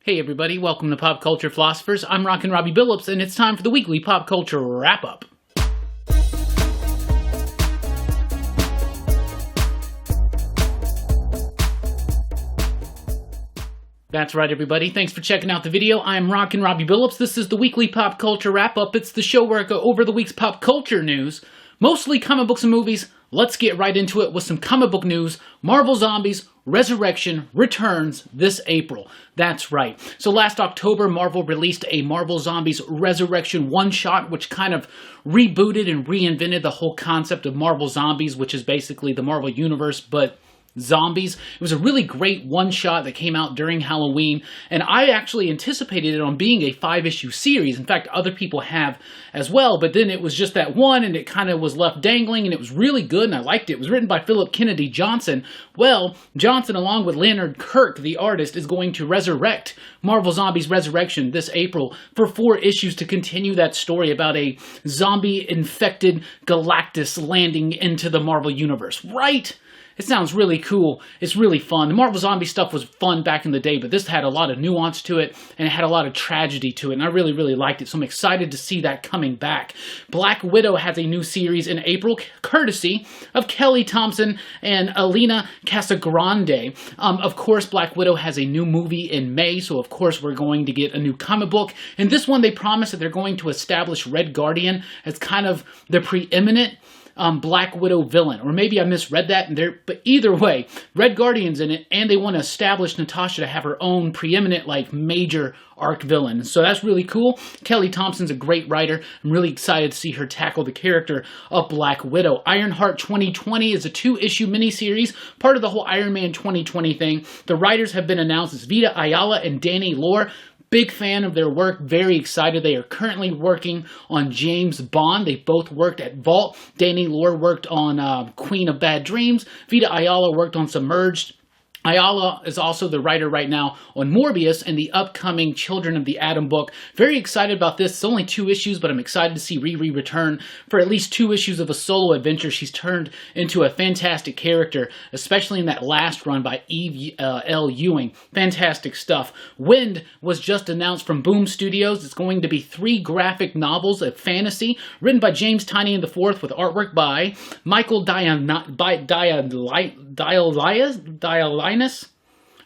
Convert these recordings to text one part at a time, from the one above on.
Hey everybody, welcome to Pop Culture Philosophers. I'm Rockin Robbie Billups, and it's time for the weekly pop culture wrap-up. That's right, everybody. Thanks for checking out the video. I'm Rockin Robbie Billups. This is the weekly pop culture wrap-up. It's the show where I go over the week's pop culture news, mostly comic books and movies. Let's get right into it with some comic book news. Marvel Zombies Resurrection returns this April. That's right. So last October, Marvel released a Marvel Zombies Resurrection one-shot, which kind of rebooted and reinvented the whole concept of Marvel Zombies, which is basically the Marvel Universe, but zombies. It was a really great one-shot that came out during Halloween, and I actually anticipated it on being a 5-issue series. In fact, other people have as well, but then it was just that one, and it kind of was left dangling, and it was really good, and I liked it. It was written by Philip Kennedy Johnson. Well, Johnson, along with Leonard Kirk, the artist, is going to resurrect Marvel Zombies Resurrection this April for 4 issues to continue that story about a zombie-infected Galactus landing into the Marvel Universe. Right? It sounds really cool. It's really fun. The Marvel Zombie stuff was fun back in the day, but this had a lot of nuance to it, and it had a lot of tragedy to it, and I really, really liked it, so I'm excited to see that coming back. Black Widow has a new series in April, courtesy of Kelly Thompson and Alina Casagrande. Of course, Black Widow has a new movie in May, so of course we're going to get a new comic book. In this one, they promise that they're going to establish Red Guardian as kind of the preeminent Black Widow villain, or maybe I misread that, but either way, Red Guardian's in it, and they want to establish Natasha to have her own preeminent, major arc villain. So that's really cool. Kelly Thompson's a great writer. I'm really excited to see her tackle the character of Black Widow. Ironheart 2020 is a 2-issue miniseries, part of the whole Ironman 2020 thing. The writers have been announced as Vita Ayala and Danny Lore. Big fan of their work, very excited. They are currently working on James Bond. They both worked at Vault. Danny Lore worked on Queen of Bad Dreams. Vita Ayala worked on Submerged. Ayala is also the writer right now on Morbius and the upcoming Children of the Atom book. Very excited about this. It's only 2 issues, but I'm excited to see Riri return for at least 2 issues of a solo adventure. She's turned into a fantastic character, especially in that last run by Eve L. Ewing. Fantastic stuff. Wind was just announced from Boom Studios. It's going to be 3 graphic novels of fantasy written by James Tynion IV with artwork by Michael Dialynas.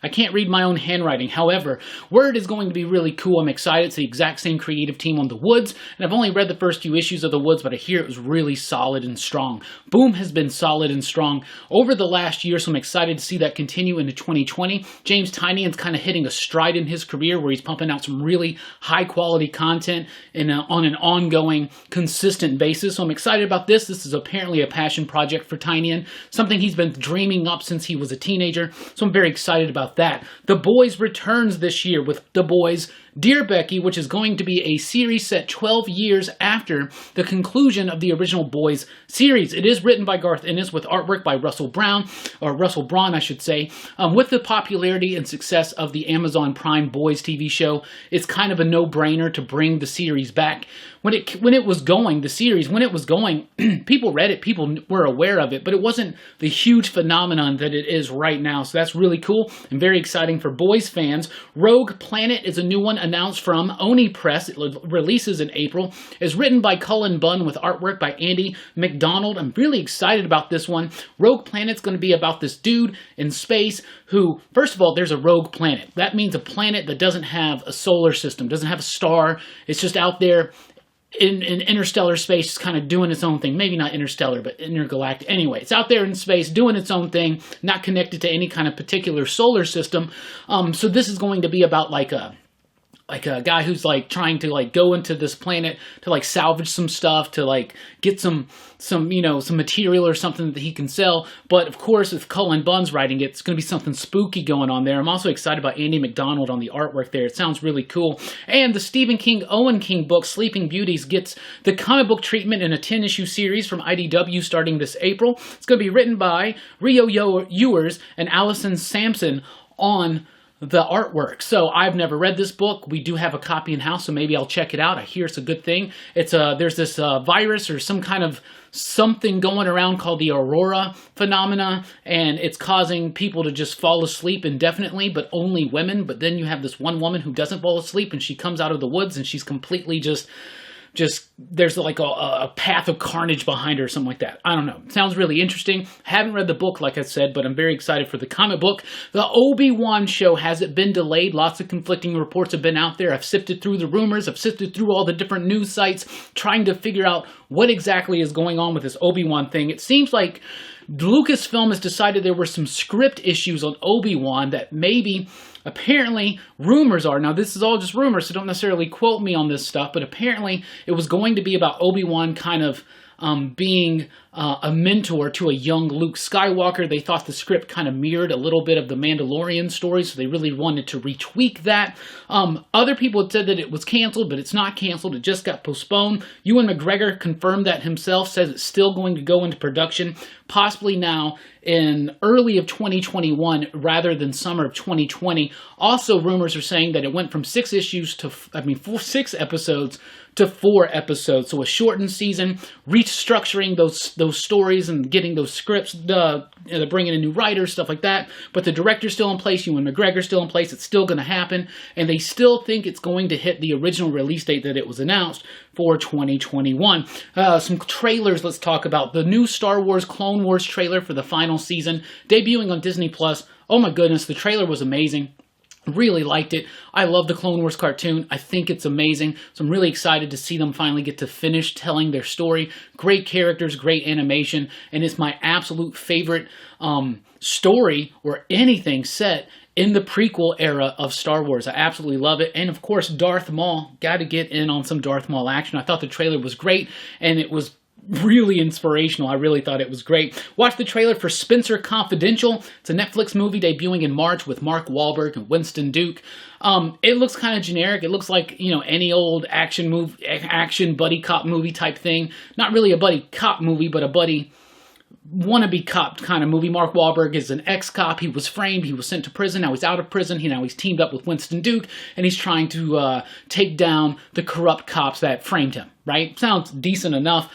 I can't read my own handwriting. However, Word is going to be really cool. I'm excited. It's the exact same creative team on The Woods, and I've only read the first few issues of The Woods, but I hear it was really solid and strong. Boom has been solid and strong over the last year, so I'm excited to see that continue into 2020. James Tynion's kind of hitting a stride in his career where he's pumping out some really high-quality content on an ongoing, consistent basis, so I'm excited about this. This is apparently a passion project for Tynion, something he's been dreaming up since he was a teenager, so I'm very excited about that. The Boys returns this year with The Boys Dear Becky, which is going to be a series set 12 years after the conclusion of the original Boys series. It is written by Garth Ennis with artwork by Russell Braun, I should say. With the popularity and success of the Amazon Prime Boys TV show, it's kind of a no-brainer to bring the series back. When it was going, people read it, people were aware of it, but it wasn't the huge phenomenon that it is right now. So that's really cool and very exciting for Boys fans. Rogue Planet is a new one announced from Oni Press. It releases in April. It's written by Cullen Bunn with artwork by Andy McDonald. I'm really excited about this one. Rogue Planet's going to be about this dude in space who, first of all, there's a rogue planet. That means a planet that doesn't have a solar system, doesn't have a star. It's just out there in interstellar space, just kind of doing its own thing. Maybe not interstellar, but intergalactic. Anyway, it's out there in space doing its own thing, not connected to any kind of particular solar system. So this is going to be about like a guy who's trying to go into this planet to salvage some stuff, to get some material or something that he can sell. But of course, if Cullen Bunn's writing it, it's going to be something spooky going on there. I'm also excited about Andy McDonald on the artwork there. It sounds really cool. And the Stephen King, Owen King book, Sleeping Beauties, gets the comic book treatment in a 10-issue series from IDW starting this April. It's going to be written by Rio Ewers and Allison Sampson on the artwork. So I've never read this book. We do have a copy in house, so maybe I'll check it out. I hear it's a good thing. It's there's this virus or some kind of something going around called the Aurora phenomena, and it's causing people to just fall asleep indefinitely, but only women. But then you have this one woman who doesn't fall asleep, and she comes out of the woods, and she's completely just there's like a path of carnage behind her or something like that. I don't know. It sounds really interesting. Haven't read the book, like I said, but I'm very excited for the comic book. The Obi-Wan show, has it been delayed? Lots of conflicting reports have been out there. I've sifted through the rumors. I've sifted through all the different news sites trying to figure out what exactly is going on with this Obi-Wan thing. It seems like Lucasfilm has decided there were some script issues on Obi-Wan that maybe, apparently, rumors are, now this is all just rumors, so don't necessarily quote me on this stuff, but apparently it was going to be about Obi-Wan kind of being a mentor to a young Luke Skywalker. They thought the script kind of mirrored a little bit of the Mandalorian story, so they really wanted to retweak that. Other people had said that it was canceled, but it's not canceled. It just got postponed. Ewan McGregor confirmed that himself, says it's still going to go into production, possibly now in early of 2021 rather than summer of 2020. Also, rumors are saying that it went from 6 episodes to 4 episodes. So a shortened season, restructuring those stories and getting those scripts, bringing in new writers, stuff like that. But the director's still in place, Ewan McGregor's still in place. It's still going to happen. And they still think it's going to hit the original release date that it was announced for 2021. Some trailers let's talk about. The new Star Wars Clone Wars trailer for the final season, debuting on Disney+. Oh my goodness, the trailer was amazing. Really liked it. I love the Clone Wars cartoon. I think it's amazing. So I'm really excited to see them finally get to finish telling their story. Great characters, great animation, and it's my absolute favorite story or anything set in the prequel era of Star Wars. I absolutely love it. And of course, Darth Maul. Got to get in on some Darth Maul action. I thought the trailer was great, and it was really inspirational. I really thought it was great. Watch the trailer for Spencer Confidential. It's a Netflix movie debuting in March with Mark Wahlberg and Winston Duke. It looks kind of generic. It looks like, you know, any old action buddy cop movie type thing. Not really a buddy cop movie, but a buddy wannabe cop kind of movie. Mark Wahlberg is an ex-cop. He was framed. He was sent to prison. Now he's out of prison. Now he's teamed up with Winston Duke, and he's trying to take down the corrupt cops that framed him. Right? Sounds decent enough.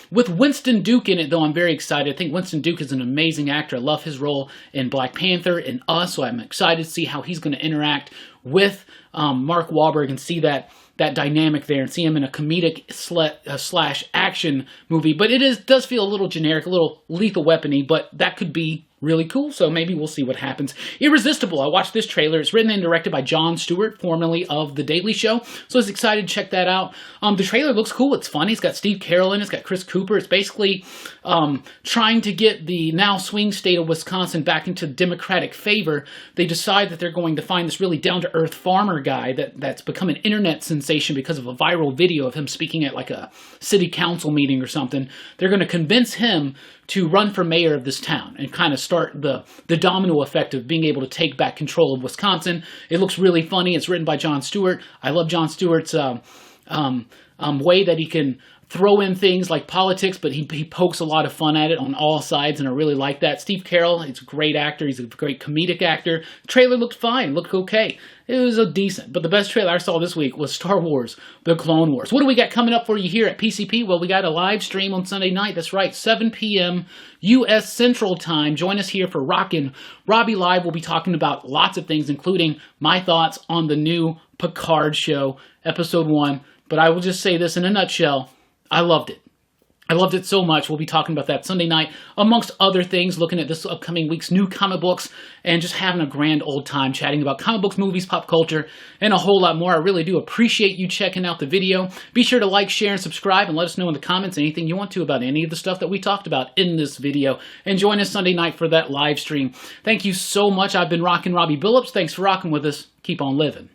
With Winston Duke in it, though, I'm very excited. I think Winston Duke is an amazing actor. I love his role in Black Panther and Us, so I'm excited to see how he's going to interact with Mark Wahlberg and see that dynamic there and see him in a comedic slash action movie. But it does feel a little generic, a little Lethal Weapon-y, but that could be really cool, so maybe we'll see what happens. Irresistible. I watched this trailer. It's written and directed by Jon Stewart, formerly of The Daily Show, so I was excited to check that out. The trailer looks cool. It's funny. It's got Steve Carell in it. It's got Chris Cooper. It's basically trying to get the now swing state of Wisconsin back into Democratic favor. They decide that they're going to find this really down-to-earth farmer guy that's become an internet sensation because of a viral video of him speaking at like a city council meeting or something. They're going to convince him to run for mayor of this town and kind of start the domino effect of being able to take back control of Wisconsin. It looks really funny. It's written by Jon Stewart. I love Jon Stewart's way that he can throw in things like politics, but he pokes a lot of fun at it on all sides, and I really like that. Steve Carell, he's a great actor. He's a great comedic actor. The trailer looked fine, looked okay. It was a decent, but the best trailer I saw this week was Star Wars, The Clone Wars. What do we got coming up for you here at PCP? Well, we got a live stream on Sunday night. That's right, 7 p.m. U.S. Central Time. Join us here for Rockin Robbie Live. We'll be talking about lots of things, including my thoughts on the new Picard show, Episode 1. But I will just say this in a nutshell. I loved it. I loved it so much. We'll be talking about that Sunday night, amongst other things, looking at this upcoming week's new comic books, and just having a grand old time chatting about comic books, movies, pop culture, and a whole lot more. I really do appreciate you checking out the video. Be sure to like, share, and subscribe, and let us know in the comments anything you want to about any of the stuff that we talked about in this video. And join us Sunday night for that live stream. Thank you so much. I've been Rockin Robbie Billups. Thanks for rocking with us. Keep on living.